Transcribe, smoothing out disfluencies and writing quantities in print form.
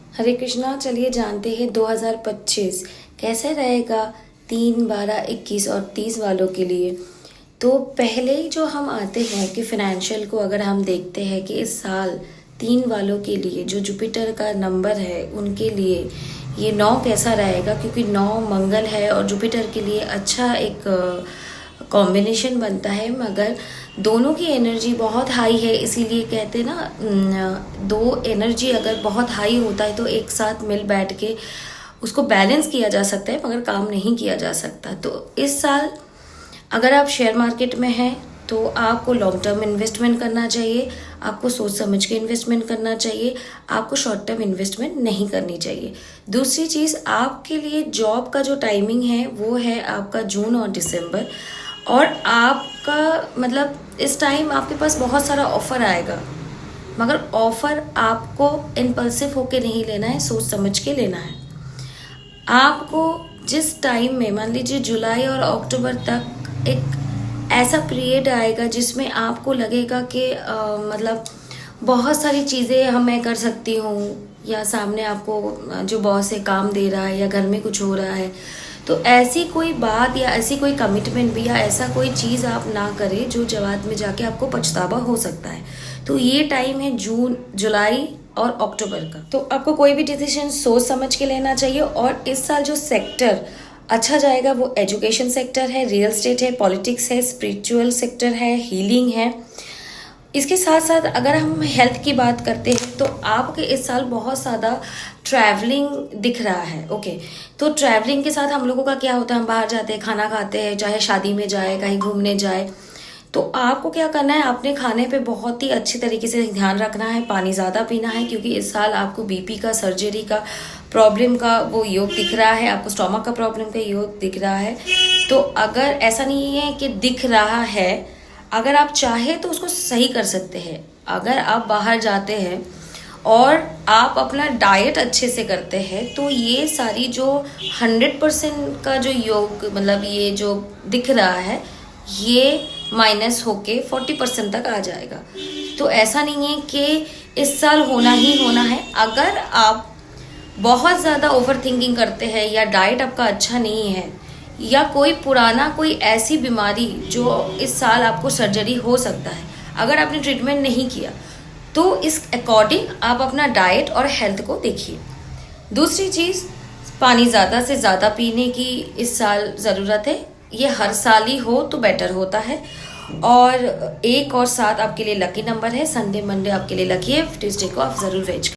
हरे कृष्णा। चलिए जानते हैं 2025 कैसे रहेगा 3, 12, 21 और 30 वालों के लिए। तो पहले ही जो हम आते हैं कि फाइनेंशियल को अगर हम देखते हैं कि इस साल 3 वालों के लिए जो जुपिटर का नंबर है उनके लिए ये 9 कैसा रहेगा, क्योंकि 9 मंगल है और जुपिटर के लिए अच्छा एक कॉम्बिनेशन बनता है। मगर दोनों की एनर्जी बहुत हाई है, इसीलिए कहते हैं ना, दो एनर्जी अगर बहुत हाई होता है तो एक साथ मिल बैठ के उसको बैलेंस किया जा सकता है, मगर काम नहीं किया जा सकता। तो इस साल अगर आप शेयर मार्केट में हैं तो आपको लॉन्ग टर्म इन्वेस्टमेंट करना चाहिए, आपको सोच समझ के इन्वेस्टमेंट करना चाहिए, आपको शॉर्ट टर्म इन्वेस्टमेंट नहीं करनी चाहिए। दूसरी चीज़, आपके लिए जॉब का जो टाइमिंग है वो है आपका जून और दिसंबर, और आपका मतलब इस टाइम आपके पास बहुत सारा ऑफर आएगा, मगर ऑफर आपको इम्पल्सिव होके नहीं लेना है, सोच समझ के लेना है। आपको जिस टाइम में, मान लीजिए जुलाई और अक्टूबर तक एक ऐसा पीरियड आएगा जिसमें आपको लगेगा कि मतलब बहुत सारी चीज़ें मैं कर सकती हूँ, या सामने आपको जो बॉस है काम दे रहा है, या घर में कुछ हो रहा है, तो ऐसी कोई बात या ऐसी कोई कमिटमेंट भी या ऐसा कोई चीज़ आप ना करें जो जवाब में जाके आपको पछतावा हो सकता है। तो ये टाइम है जून, जुलाई और अक्टूबर का। तो आपको कोई भी डिसीजन सोच समझ के लेना चाहिए। और इस साल जो सेक्टर अच्छा जाएगा वो एजुकेशन सेक्टर है, रियल एस्टेट है, पॉलिटिक्स है, स्पिरिचुअल सेक्टर है, हीलिंग है। इसके साथ साथ अगर हम हेल्थ की बात करते हैं तो आपके इस साल बहुत ज़्यादा ट्रैवलिंग दिख रहा है। ओके, तो ट्रैवलिंग के साथ हम लोगों का क्या होता है, हम बाहर जाते हैं, खाना खाते हैं, चाहे शादी में जाए, कहीं घूमने जाए, तो आपको क्या करना है, अपने खाने पे बहुत ही अच्छी तरीके से ध्यान रखना है, पानी ज़्यादा पीना है, क्योंकि इस साल आपको बीपी का, सर्जरी का प्रॉब्लम का वो योग दिख रहा है, आपको स्टोमक का प्रॉब्लम का योग दिख रहा है। तो अगर ऐसा नहीं है कि दिख रहा है, अगर आप चाहे तो उसको सही कर सकते हैं। अगर आप बाहर जाते हैं और आप अपना डाइट अच्छे से करते हैं तो ये सारी जो 100% का जो योग, मतलब ये जो दिख रहा है, ये माइनस होके 40% तक आ जाएगा। तो ऐसा नहीं है कि इस साल होना ही होना है। अगर आप बहुत ज़्यादा ओवर थिंकिंग करते हैं, या डाइट आपका अच्छा नहीं है, या कोई पुराना कोई ऐसी बीमारी जो इस साल आपको सर्जरी हो सकता है, अगर आपने ट्रीटमेंट नहीं किया, तो इस अकॉर्डिंग आप अपना डाइट और हेल्थ को देखिए। दूसरी चीज़, पानी ज़्यादा से ज़्यादा पीने की इस साल ज़रूरत है। ये हर साल ही हो तो बेटर होता है। और 1 और 7 आपके लिए लकी नंबर है। संडे मंडे आपके लिए लकी है। ट्यूसडे को आप ज़रूर वेज